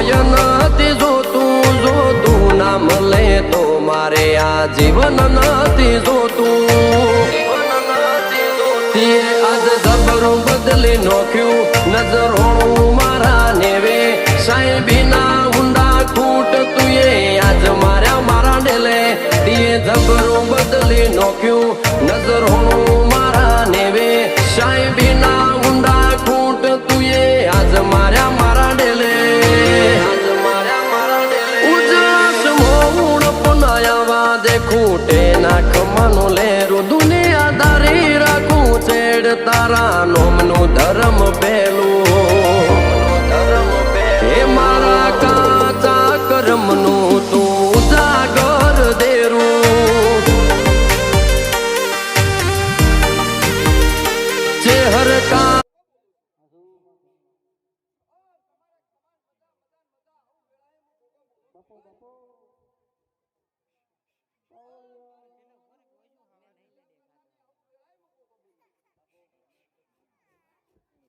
કોઈ નથી જોતું, જોતું નામ લે તો મારે આ જીવન નથી જોતું. આજ જબરું બદલી નોખ્યું નજરોણું મારા નેવે, સાહેબીના ઊંડા ખૂટ તુએ આજ મારા ડેલે. તીએ જબરું બદલી નોખ્યું નજરોણું મારા નેવે, સાહેબીના ઊંડા ખૂટ તુએ આજ મારા ડેલે. ઉજળાશ મોડ પનાયાવા દે ખૂટે નાખ માનો લેરું દુનિયા દારી રાખું છેડ તારા નોમનું ધર્મ પેલું. હે મારા કાચા કર્મનું તું ઉજાગર દેરું. ચેહર કા